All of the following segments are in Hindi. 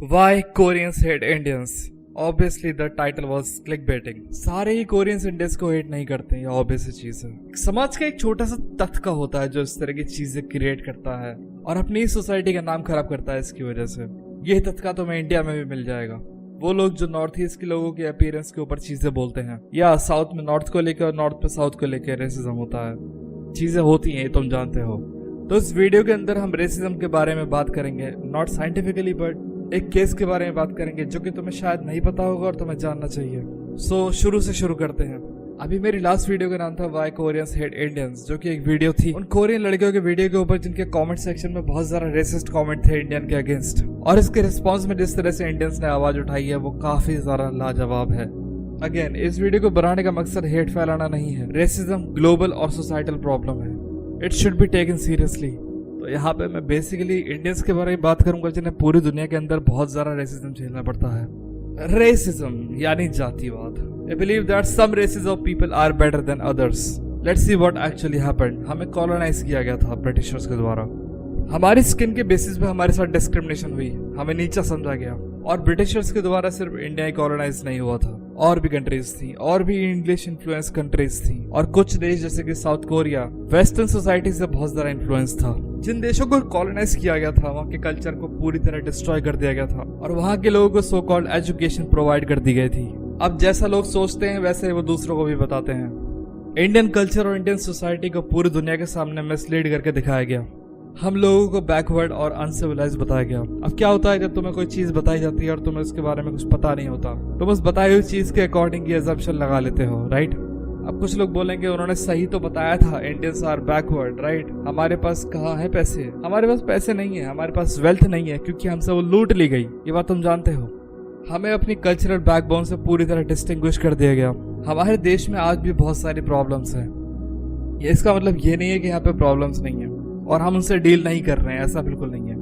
Why Koreans hate Indians? Obviously the title was clickbaiting. सारे ही कोरियंस इंडियंस को हेट नहीं करते, ये ऑब्वियस चीज है। समाज का एक छोटा सा तत्का होता है जो इस तरह की चीजें क्रिएट करता है और अपनी सोसाइटी का नाम खराब करता है इसकी वजह से। ये तत्का तुम्हें इंडिया में भी मिल जाएगा। वो लोग जो नॉर्थ ईस्ट के लोगों के अपीयरेंस के ऊपर चीजें बोलते हैं, या साउथ में नॉर्थ को लेकर और नॉर्थ पे साउथ को लेकर रेसिज्म होता है, चीजें होती हैं, तुम जानते हो। तो इस वीडियो के अंदर हम रेसिज्म के बारे में बात करेंगे, नॉट साइंटिफिकली बट एक केस के बारे में बात करेंगे जो कि तुम्हें शायद नहीं पता होगा और तुम्हें जानना चाहिए। सो शुरू से शुरू करते हैं। अभी मेरी लास्ट वीडियो का नाम था वाई कोरियंस हेट इंडियंस, जो कि एक वीडियो थी उन कोरियन लड़कियों के वीडियो के ऊपर जिनके कमेंट सेक्शन में बहुत सारा रेसिस्ट कमेंट थे इंडियन के अगेंस्ट, और इसके रिस्पॉन्स में जिस तरह से इंडियंस ने आवाज उठाई है वो काफी ज्यादा लाजवाब है। अगेन इस वीडियो को बनाने का मकसद हेट फैलाना नहीं है। रेसिज्म ग्लोबल और सोसाइटल प्रॉब्लम है, it should be taken seriously. तो यहाँ पे मैं बेसिकली इंडियंस के बारे में बात करूंगा जिन्हें पूरी दुनिया के अंदर बहुत ज्यादा रेसिज्म झेलना पड़ता है। रेसिज्म यानी जातिवाद। I believe that some races of people are better than others. Let's see what actually happened. हमें कॉलोनाइज किया गया था ब्रिटिशर्स के द्वारा। हमारी स्किन के बेसिस पे हमारे साथ डिस्क्रिमिनेशन हुई, हमें नीचा समझा गया। और ब्रिटिशर्स के द्वारा सिर्फ इंडिया ही कॉलोनाइज नहीं हुआ था, और भी कंट्रीज थी, और भी इंग्लिश इन्फ्लुएंस कंट्रीज थी, और कुछ देश जैसे कि साउथ कोरिया वेस्टर्न सोसाइटी से बहुत ज्यादा इन्फ्लुएंस था। जिन देशों को कॉलोनाइज किया गया था वहाँ के कल्चर को पूरी तरह डिस्ट्रॉय कर दिया गया था और वहाँ के लोगों को सो कॉल्ड एजुकेशन प्रोवाइड कर दी गई थी। अब जैसा लोग सोचते हैं वैसे वो दूसरों को भी बताते हैं। इंडियन कल्चर और इंडियन सोसाइटी को पूरी दुनिया के सामने मिसलीड करके दिखाया गया। हम लोगों को बैकवर्ड और अनसिविलाइज बताया गया। अब क्या होता है जब तुम्हें कोई चीज बताई जाती है और तुम्हें उसके बारे में कुछ पता नहीं होता, तुम उस बताई हुई चीज के अकॉर्डिंग ये असम्पशन लगा लेते हो, राइट? अब कुछ लोग बोलेंगे उन्होंने सही तो बताया था, इंडियंस आर बैकवर्ड, राइट? हमारे पास कहाँ है पैसे? हमारे पास पैसे नहीं है, हमारे पास वेल्थ नहीं है क्योंकि हमसे वो लूट ली गई। ये बात तुम जानते हो। हमें अपनी कल्चरल बैकबोन से पूरी तरह डिस्टिंग्विश कर दिया गया। हमारे देश में आज भी बहुत सारी प्रॉब्लम्स हैं। ये इसका मतलब ये नहीं है कि यहाँ पे प्रॉब्लम्स नहीं है और हम उनसे डील नहीं कर रहे हैं, ऐसा बिल्कुल नहीं है।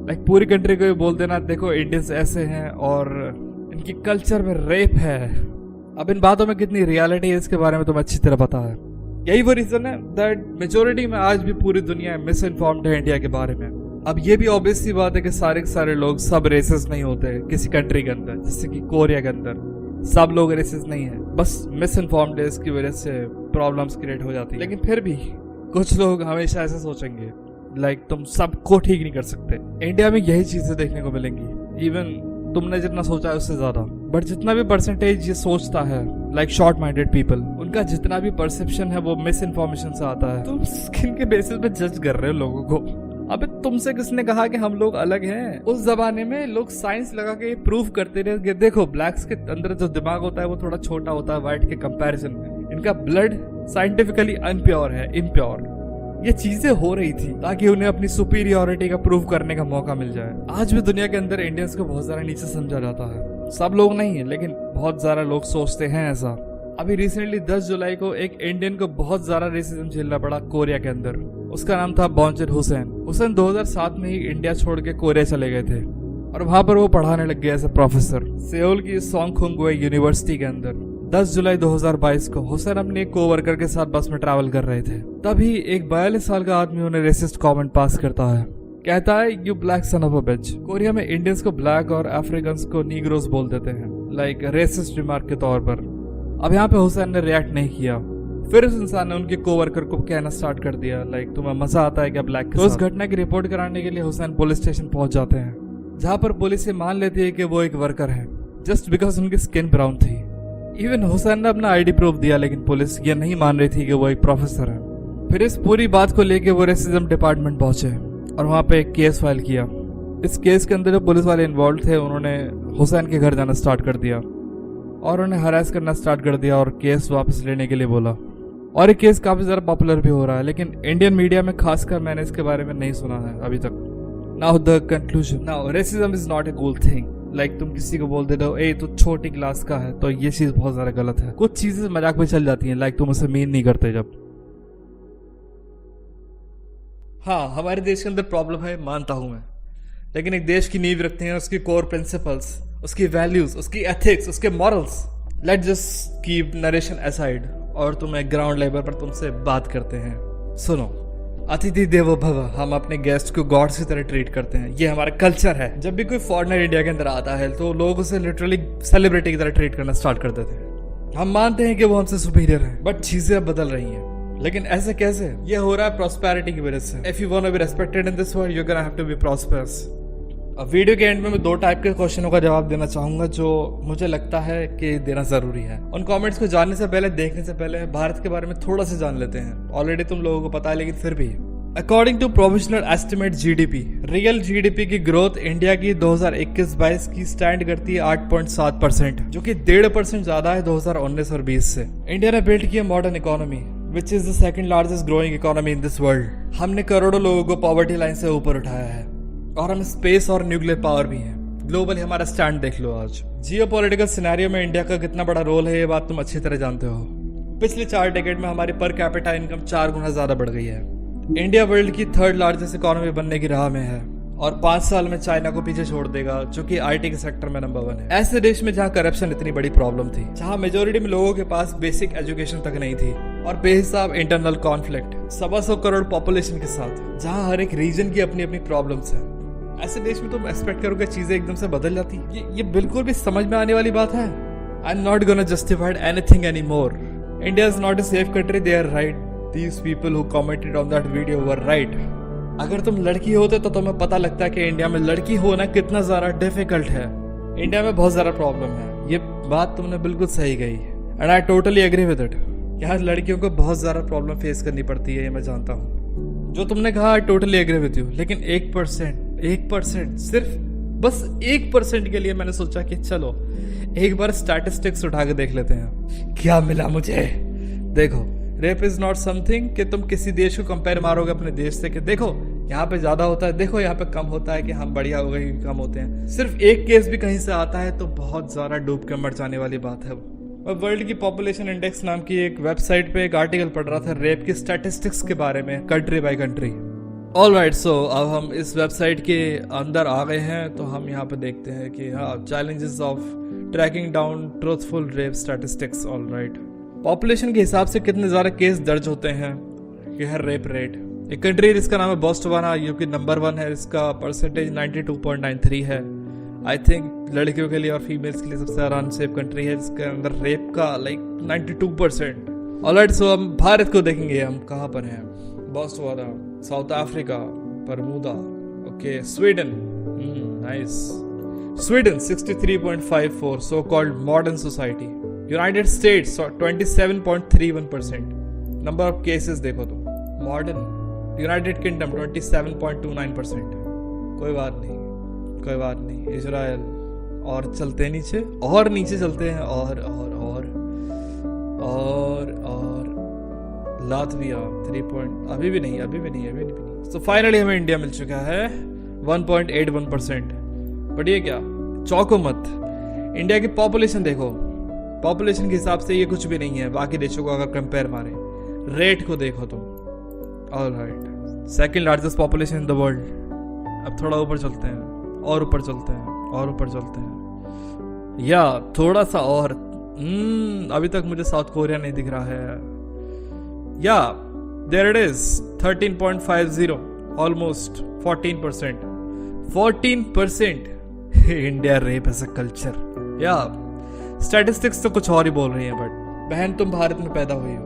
लाइक पूरी कंट्री को ये बोल देना देखो इंडियंस ऐसे हैं और इनकी कल्चर में रेप है। अब इन बातों में कितनी रियलिटी है इसके बारे में तुम्हें अच्छी तरह पता है। यही वो रीजन है दैट मेजोरिटी में आज भी पूरी दुनिया मिस इन्फॉर्म्ड है इंडिया के बारे में। अब ये भी ऑब्वियस सी बात है कि सारे के सारे लोग सब रेसिस्ट नहीं होते किसी कंट्री के अंदर, जैसे कि कोरिया के अंदर सब लोग रेसिस्ट नहीं है, बस मिस इन्फॉर्म्ड है, इसकी वजह से प्रॉब्लम्स क्रिएट हो जाती है। लेकिन फिर भी कुछ लोग हमेशा ऐसा सोचेंगे लाइक तुम सबको ठीक नहीं कर सकते। इंडिया में यही चीजें देखने को मिलेंगी, इवन तुमने जितना सोचा है उससे ज्यादा। बट जितना भी परसेंटेज ये सोचता है लाइक शॉर्ट माइंडेड पीपल, उनका जितना भी परसेप्शन है वो मिस इन्फॉर्मेशन से आता है। तुम स्किन के बेसिस पे जज कर रहे हो लोगों को। अबे तुमसे किसने कहा कि हम लोग अलग हैं? उस जमाने में लोग साइंस लगा के प्रूव करते रहे कि देखो ब्लैक्स के अंदर जो दिमाग होता है वो थोड़ा छोटा होता है व्हाइट के कंपैरिजन में, इनका ब्लड साइंटिफिकली अनप्योर है, इम्प्योर। ये चीजें हो रही थी ताकि उन्हें अपनी सुपीरियोरिटी का प्रूव करने का मौका मिल जाए। आज भी दुनिया के अंदर इंडियंस को बहुत ज्यादा नीचे समझा जाता है। सब लोग नहीं है लेकिन बहुत ज्यादा लोग सोचते हैं ऐसा। अभी रिसेंटली 10 जुलाई को एक इंडियन को बहुत ज्यादा रेसिज्म झेलना पड़ा कोरिया के अंदर। उसका नाम था बॉन्चर हुसैन। हुसैन 2007 में ही इंडिया छोड़ के कोरिया चले गए थे और वहां पर वो पढ़ाने लग गए एज ए प्रोफेसर सेओल की सोंगखुंगवे यूनिवर्सिटी के अंदर। 10 जुलाई 2022 को हुसैन अपने एक कोवर्कर के साथ बस में ट्रैवल कर रहे थे, तभी एक 42 साल का आदमी उन्हें रेसिस्ट कमेंट पास करता है। कहता है you black son of a bitch. Korea में इंडियंस को ब्लैक और अफ्रीकन्स को नीग्रोस बोल देते हैं, लाइक रेसिस्ट रिमार्क के तौर पर। अब यहाँ पे हुसैन ने रिएक्ट नहीं किया। फिर उस इंसान ने उनके कोवर्कर को कहना स्टार्ट कर दिया लाइक तुम्हें मजा आता है क्या ब्लैक के साथ? तो उस घटना की रिपोर्ट कराने के लिए हुसैन पुलिस स्टेशन पहुंच जाते हैं, जहाँ पर पुलिस ये मान लेती है कि वो एक वर्कर है जस्ट बिकॉज उनकी स्किन ब्राउन थी। इवन हुसैन ने अपना आईडी प्रूफ दिया लेकिन पुलिस ये नहीं मान रही थी कि वो एक प्रोफेसर है। फिर इस पूरी बात को लेके वो रेसिज्म डिपार्टमेंट पहुंचे और वहां पे एक केस फाइल किया। इस केस के अंदर जो पुलिस वाले इन्वॉल्व थे उन्होंने हुसैन के घर जाना स्टार्ट कर दिया और उन्हें हरास करना स्टार्ट कर दिया और केस वापस लेने के लिए बोला। और ये केस काफी ज्यादा पॉपुलर भी हो रहा है, लेकिन इंडियन मीडिया में खासकर मैंने इसके बारे में नहीं सुना है अभी तक। Now the conclusion, now racism is not A cool thing. Like तुम किसी को बोल देते हो ए तू छोटी क्लास का है, तो ये चीज बहुत ज्यादा गलत है। कुछ चीजें मजाक में चल जाती हैं, लाइक तुम उसे मीन नहीं करते जब। हाँ हमारे देश के अंदर प्रॉब्लम है, मानता हूं मैं, लेकिन एक देश की नींव रखते हैं उसकी कोर प्रिंसिपल्स, उसकी वैल्यूज, उसकी एथिक्स, उसके morals. Let just keep narration aside और तुम एक ग्राउंड लेवल पर तुमसे बात करते हैं। सुनो, अतिथि देवो भव, हम अपने गेस्ट को गॉड्स की तरह ट्रीट करते हैं, ये हमारा कल्चर है। जब भी कोई फॉरेनर इंडिया के अंदर आता है तो लोग उसे लिटरली सेलिब्रिटी की तरह ट्रीट करना स्टार्ट कर देते हैं। हम मानते हैं कि वो हमसे सुपीरियर है, बट चीजें अब बदल रही हैं। लेकिन ऐसे कैसे? ये हो रहा है प्रॉस्पेरिटी की वजह से। If you want to be respected in this world, you gonna have to be prosperous. अब वीडियो के एंड में मैं 2 टाइप के क्वेश्चनों का जवाब देना चाहूंगा जो मुझे लगता है कि देना जरूरी है। उन कमेंट्स को जानने से पहले, देखने से पहले भारत के बारे में थोड़ा सा जान लेते हैं। ऑलरेडी तुम लोगों को पता है, लेकिन फिर भी according to provisional estimate GDP, real GDP की ग्रोथ इंडिया की 2021-22 की स्टैंड करती है 8.7%, जो कि 1.5% ज्यादा है 2019 और 20 से। इंडिया ने बिल्ड किया modern economy which is the second largest growing economy in this world. हमने करोड़ों लोगों को पॉवर्टी लाइन से ऊपर उठाया है और हम स्पेस और न्यूक्लियर पावर भी हैं। ग्लोबली हमारा स्टैंड देख लो आज। जियोपॉलिटिकल सिनेरियो में इंडिया का कितना बड़ा रोल है, ये बात तुम अच्छी तरह जानते हो। पिछले 4 डेकेड में हमारी पर कैपिटा इनकम 4 गुना ज्यादा बढ़ गई है। इंडिया वर्ल्ड की 3rd लार्जेस्ट इकोनॉमी बनने की राह में है और 5 साल में चाइना को पीछे छोड़ देगा, जो कि आईटी के सेक्टर में नंबर 1 है। ऐसे देश में जहाँ करप्शन इतनी बड़ी प्रॉब्लम थी, जहाँ मेजोरिटी में लोगों के पास बेसिक एजुकेशन तक नहीं थी और बेहिसाब इंटरनल कॉन्फ्लिक्ट 125 करोड़ पॉपुलेशन के साथ, जहाँ हर एक रीजन की अपनी अपनी प्रॉब्लम्स है, ऐसे देश में तुम एक्सपेक्ट करोगे चीजें एकदम से बदल जाती? ये बिल्कुल भी समझ में आने वाली बात है। I am not gonna justified anything any more. India is not a safe country, they are right. These people who commented on that video were right. अगर तुम लड़की होते तो तुम्हें पता लगता है कि इंडिया में लड़की होना कितना ज्यादा डिफिकल्ट है। इंडिया में बहुत ज्यादा प्रॉब्लम है, ये बात तुमने बिल्कुल सही कही and I totally agree with it. यहाँ लड़कियों को बहुत ज्यादा प्रॉब्लम फेस करनी पड़ती है, ये मैं जानता हूँ। जो तुमने कहा I totally agree with you, लेकिन 1%, सिर्फ बस 1% के लिए मैंने सोचा कि चलो एक बार स्टैटिस्टिक्स उठा के देख लेते हैं क्या मिला मुझे। देखो, रेप इज नॉट समथिंग कि तुम किसी देश को कंपेयर मारोगे अपने देश से कि देखो यहाँ पे ज्यादा होता है, देखो यहाँ पे कम होता है, कि हम बढ़िया हो गए कम होते हैं। सिर्फ एक केस भी कहीं से आता है तो बहुत ज्यादा डूब के मर जाने वाली बात है। मैं वर्ल्ड की पॉपुलेशन इंडेक्स नाम की एक वेबसाइट पे एक आर्टिकल पढ़ रहा था रेप की स्टैटिस्टिक्स के बारे में, कंट्री बाय कंट्री। ऑलराइट, सो अब हम इस वेबसाइट के अंदर आ गए हैं, तो हम यहाँ पे देखते हैं कि हाँ, challenges of tracking down truthful rape statistics. Alright, population के हिसाब से कितने ज्यादा केस दर्ज होते हैं, यह है रेप रेट। एक कंट्री जिसका नाम है बोस्टवाना, जो कि नंबर 1 है, इसका परसेंटेज 92.93 है। आई थिंक लड़कियों के लिए और फीमेल्स के लिए सबसे ज्यादा अनसेफ कंट्री है, जिसके अंदर रेप का 92%। ऑलराइट, सो हम भारत को देखेंगे, हम कहाँ पर हैं। Botswana, South Africa, Bermuda, okay, Sweden, nice, Sweden 63.54, so called modern society. United States 27.31%। Number of cases देखो तुम, मॉडर्न यूनाइटेड किंगडम 27.29%। कोई बात नहीं। इजराइल, और चलते नीचे, और नीचे चलते हैं, और लातविया 3 अभी भी नहीं। तो फाइनली हमें इंडिया मिल चुका है 1.81%। बट ये क्या, चौको मत, इंडिया की पॉपुलेशन देखो, पॉपुलेशन के हिसाब से ये कुछ भी नहीं है बाकी देशों को अगर कंपेयर मारे। रेट को देखो तुम, alright, second largest population in the world. अब थोड़ा ऊपर चलते हैं, और ऊपर चलते हैं, या थोड़ा सा और। अभी तक मुझे साउथ कोरिया नहीं दिख रहा है। या there it is 13.50, almost 14%। India rape as a culture. या स्टैटिस्टिक्स तो कुछ और ही बोल रही हैं, बट बहन तुम भारत में पैदा हुई हो,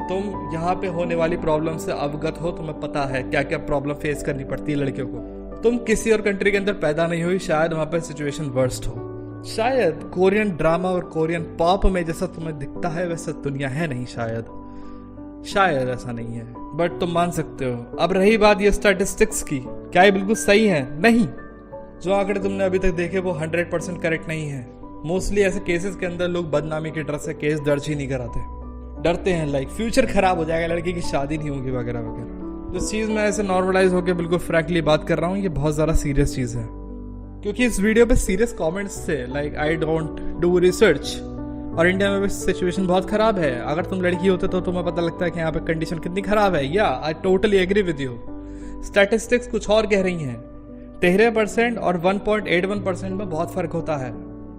तुम यहाँ पे होने वाली प्रॉब्लम से अवगत हो, तुम्हें पता है क्या क्या प्रॉब्लम फेस करनी पड़ती है लड़कियों को। तुम किसी और कंट्री के अंदर पैदा नहीं हुई, शायद वहां पे सिचुएशन वर्स्ट हो, शायद कोरियन ड्रामा और कोरियन पॉप में जैसा तुम्हें दिखता है वैसा दुनिया है नहीं, शायद ऐसा नहीं है, बट तुम मान सकते हो। अब रही बात ये स्टैटिस्टिक्स की, क्या ये बिल्कुल सही है? नहीं, जो आंकड़े तुमने अभी तक देखे वो 100% करेक्ट नहीं है। मोस्टली ऐसे केसेस के अंदर लोग बदनामी के डर से केस दर्ज ही नहीं कराते, डरते हैं लाइक फ्यूचर खराब हो जाएगा, लड़की की शादी नहीं होगी वगैरह वगैरह। जो चीज मैं ऐसे नॉर्मलाइज होकर बिल्कुल फ्रैंकली बात कर रहा हूँ, ये बहुत ज्यादा सीरियस चीज है, क्योंकि इस वीडियो पे सीरियस कमेंट्स थे like I don't do research, और इंडिया में भी सिचुएशन बहुत खराब है। अगर तुम लड़की होते तो तुम्हें पता लगता है कि यहाँ पे कंडीशन कितनी खराब है। या I totally agree with you. Statistics कुछ और कह रही हैं, 13% और 1.81% में बहुत फर्क होता है।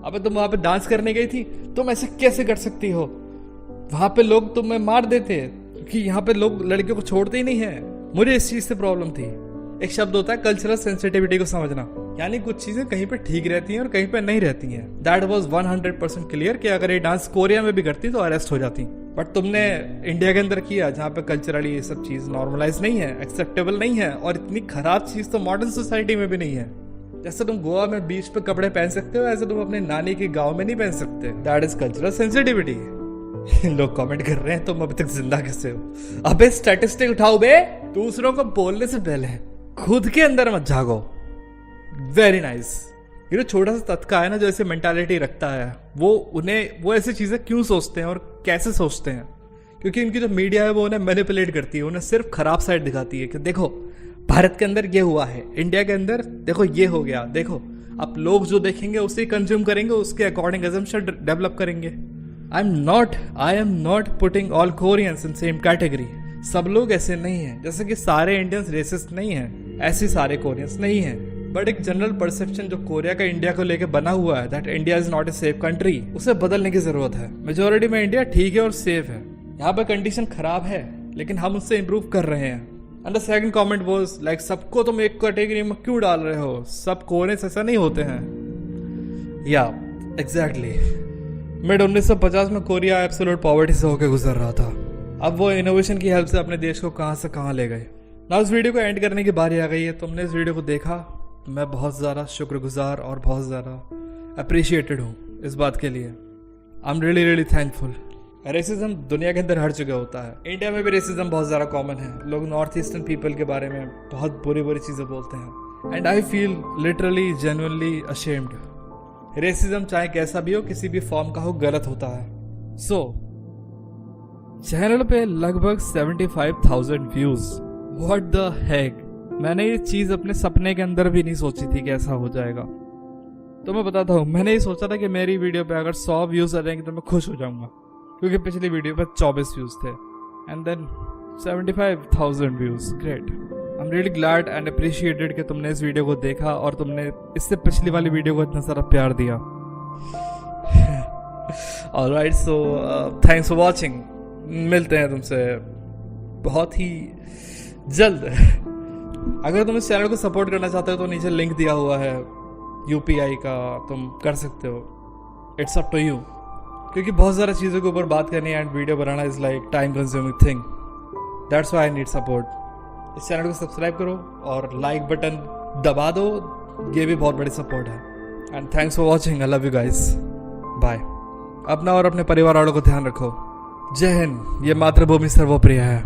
अबे तुम वहां पे डांस करने गई थी, तुम ऐसे कैसे कर सकती हो? वहां पे लोग तुम्हें मार देते, क्योंकि यहाँ पे लोग लड़कियों को छोड़ते ही नहीं है। मुझे इस चीज से प्रॉब्लम थी। एक शब्द होता है कल्चरल सेंसिटिविटी को समझना, यानी कुछ चीजें कहीं पे ठीक रहती हैं और कहीं पे नहीं रहती हैं। दैट वाज 100% क्लियर कि अगर ये डांस कोरिया में भी करती तो अरेस्ट हो जाती, बट तुमने इंडिया के अंदर किया जहाँ पे कल्चरली ये सब चीज नॉर्मलाइज नहीं है, एक्सेप्टेबल नहीं है, और इतनी खराब चीज तो मॉडर्न सोसाइटी में भी नहीं है। जैसे तुम गोवा में बीच पे कपड़े पहन सकते हो, ऐसे तुम अपने नानी के गांव में नहीं पहन सकते। That is cultural sensitivity. लोग कमेंट कर रहे हैं तुम अभी तक जिंदा कैसे हो। अबे स्टैटिस्टिक उठाओ बे, दूसरों को बोलने से पहले खुद के अंदर मत झागो। Very nice. ये जो छोटा सा तत्का है ना जो ऐसे मेंटालिटी रखता है, वो ऐसी चीजें क्यों सोचते हैं और कैसे सोचते हैं? क्योंकि इनकी जो मीडिया है वो उन्हें मैनिपुलेट करती है, उन्हें सिर्फ खराब साइड दिखाती है कि देखो भारत के अंदर ये हुआ है, इंडिया के अंदर देखो ये हो गया, देखो अब लोग जो देखेंगे उसे कंज्यूम करेंगे, उसके अकॉर्डिंग अजम्पशन डेवलप करेंगे। आई am not putting all Koreans in same category. सब लोग ऐसे नहीं हैं, जैसे कि सारे इंडियंस रेसिस्ट नहीं हैं, ऐसे सारे कोरियंस नहीं हैं, बट एक जनरल परसेप्शन जो कोरिया का इंडिया को लेकर बना हुआ है that India is not a safe country, उसे बदलने की जरूरत है। मेजोरिटी में इंडिया ठीक है और सेफ है, यहाँ पे कंडीशन खराब है लेकिन हम उससे इम्प्रूव कर रहे हैं। And the second comment was like सबको तुम एक कैटेगरी में क्यों डाल रहे हो, सब कोरियंस ऐसा नहीं होते हैं। या एग्जैक्टली मिड 1950 में कोरिया एब्सोल्यूट पॉवर्टी से होकर गुजर रहा था। अब वो इनोवेशन की हेल्प से अपने देश को कहां से कहां ले गए। ना इस वीडियो को एंड करने की बारी आ गई है। तुमने इस वीडियो को देखा तो मैं बहुत ज़्यादा शुक्रगुजार और बहुत ज़्यादा अप्रिशिएटेड हूँ इस बात के लिए। आई am really really thankful. Racism दुनिया के अंदर हर जगह होता है, इंडिया में भी रेसिज्म बहुत ज़्यादा कॉमन है। लोग नॉर्थ ईस्टर्न पीपल के बारे में बहुत बुरी बुरी चीज़ें बोलते हैं and I feel literally genuinely ashamed. Racism चाहे कैसा भी हो, किसी भी फॉर्म का हो, गलत होता है। सो चैनल पे लगभग 75,000 व्यूज। What the heck. मैंने ये चीज अपने सपने के अंदर भी नहीं सोची थी कि ऐसा हो जाएगा। तो मैं बताता हूँ, मैंने ये सोचा था कि मेरी वीडियो पे अगर 100 व्यूज आ जाएंगे तो मैं खुश हो जाऊंगा, क्योंकि पिछली वीडियो पे 24 व्यूज थे and then 75,000 views. Great. I am really glad and appreciated कि तुमने इस वीडियो को देखा और तुमने इससे पिछली वाली वीडियो को इतना सारा प्यार दिया। Alright, so thanks for watching. मिलते हैं तुमसे बहुत ही जल्द। अगर तुम इस चैनल को सपोर्ट करना चाहते हो तो नीचे लिंक दिया हुआ है UPI का, तुम कर सकते हो। इट्स अप टू यू, क्योंकि बहुत ज़्यादा चीज़ों के ऊपर बात करनी है and video banana is like time consuming thing. That's why I need support. इस चैनल को सब्सक्राइब करो और लाइक बटन दबा दो, ये भी बहुत बड़ी सपोर्ट है। And thanks for watching. I love you guys. Bye. अपना और अपने परिवार वालों को ध्यान रखो। जय हिंद। ये मातृभूमि सर्वोप्रिय है।